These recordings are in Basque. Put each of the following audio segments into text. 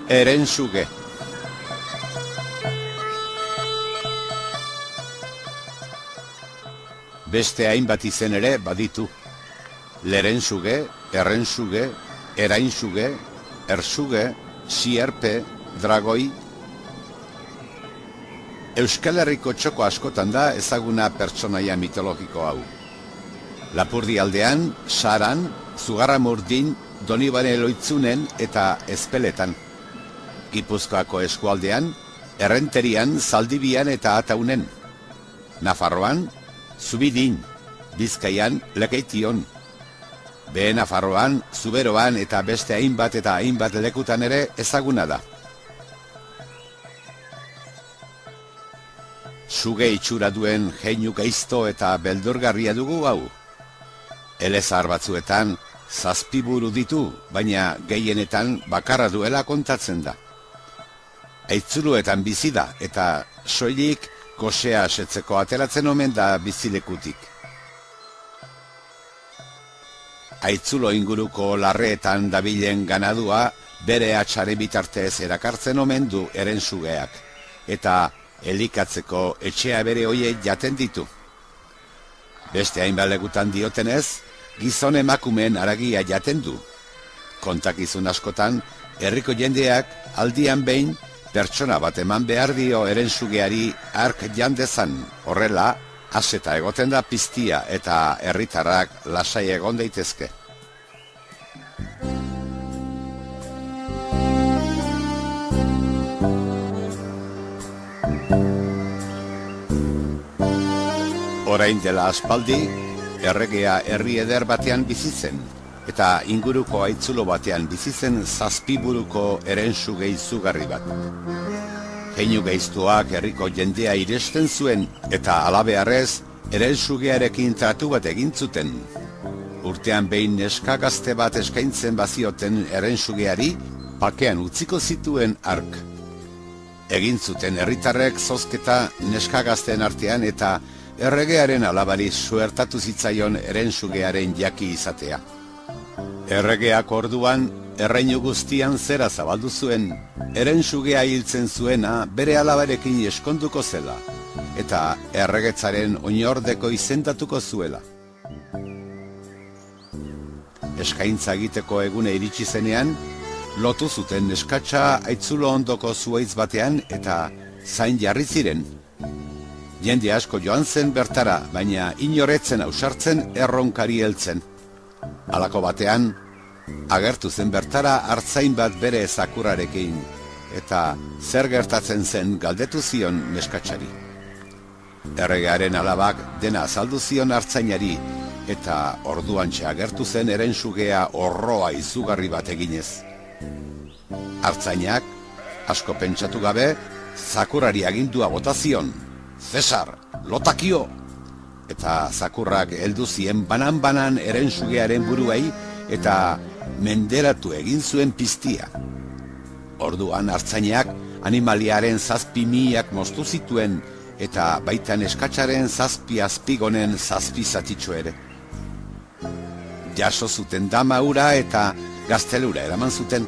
Herensuge. Beste hainbat izen ere baditu. Lerensuge, errensuge, erainsuge, ersuge, sierpe, dragoi. Euskal Herriko txoko askotan da ezaguna pertsonaia mitologiko hau. Lapurdi aldean, Saran, Zugarramurdin, Donibane Loitzunen eta Ezpeletan. Gipuzkoako eskualdean, Errenterian, Zaldibian eta Ataunen. Nafarroan, Zubidin, Bizkaian, Lekeition. Behe Nafarroan, Zuberoan eta beste hainbat lekutan ere ezaguna da. Suge itxura duen jeinu gaizto eta beldurgarria dugu hau. Elezahar batzuetan 7 buru ditu, baina gehienetan bakarra duela kontatzen da. Aitzuluetan bizi da eta soilik gosea asetzeko ateratzen omen da bizilekutik. Aitzulo inguruko larreetan dabilen ganadua bere atxare bitartez erakartzen omen du herensugeak, eta elikatzeko etxea bere hoiek jaten ditu. Beste hainbat lekutan diotenez, gizon emakumeen haragia jaten du. Kontakizun askotan, herriko jendeak aldian behin pertsona bat eman behar dio herensugeari hark jandezan, horrela, aseta egoten da piztia eta herritarrak lasai egon daitezke. Orain dela aspaldi, erregea herri eder batean bizitzen, eta inguruko aitzulo batean bizitzen 7 buruko herensuge izugarri bat. Jeinu gaiztuak herriko jendea iresten zuen, eta halabeharrez herensugearekin tratu bat egin zuten. Urtean behin neska gazte bat eskaintzen bazioten herensugeari, pakean utziko zituen hark. Egin zuten herritarrek zozketa neska gazteen artean eta erregearen alabari suertatu zitzaion herensugearen jaki izatea. Erregeak orduan erreinu guztian zera zabaldu zuen, herensugea hiltzen zuena bere alabarekin eskonduko zela, eta erregetzaren oinordeko izendatuko zuela. Eskaintza egiteko egune iritsi zenean, lotu zuten neskatxa aitzulo ondoko zuhaitz batean eta zain jarri ziren. Jende asko joan zen bertara, baina inoretzen ausartzen erronkari heltzen. Halako batean, agertu zen bertara artzain bat bere zakurrarekin, eta zer gertatzen zen galdetu zion neskatxari. Erregearen alabak dena azaldu zion artzainari, eta orduantxe agertu zen herensugea orroa izugarri bat eginez. Artzainak, asko pentsatu gabe, zakurrari agindua bota zion. Cesar, lotakio! Eta zakurrak heldu zien banan-banan herensugearen buruei eta menderatu egin zuen piztia. Orduan artzainak animaliaren 7.000 moztu zituen eta baitan eskatzaren 7 azpigonen 7 zatitxo ere. Jaso zuten dama ura eta gaztelura eraman zuten.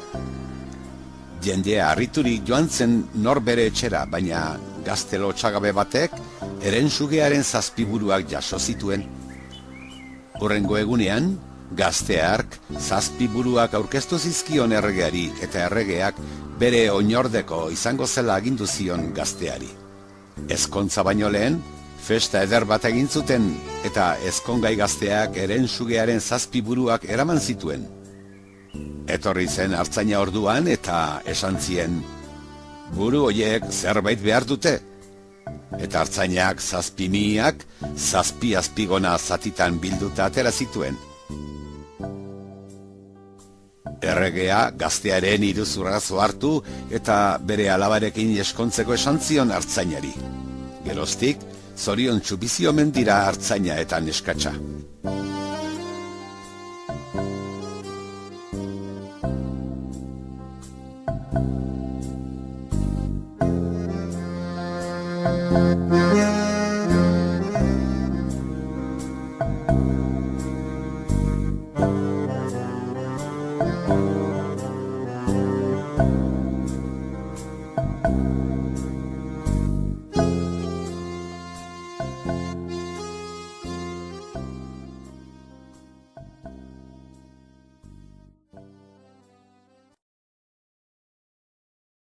Jendea harriturik joan zen nor bere etxera, baina gaztelo txagabe batek herensugearen 7 buruak jaso zituen. Hurrengo egunean, gazteark 7 buruak aurkeztu zizkion erregeari eta erregeak bere oinordeko izango zela agindu zion gazteari. Ezkontza baino lehen, festa eder bat egin zuten eta ezkongai gazteak herensugearen 7 buruak eraman zituen. Etorri zen artzaina orduan eta esan zien, buru hoiek zerbait behar dute. Eta artzainak 7.000 7 azpigona zatitan bilduta atera zituen. Erregea gaztearen iruzurrazo hartu eta bere alabarekin eskontzeko esan zion artzainari. Geroztik, zoriontsu bizi omen dira artzaina eta neskatxa.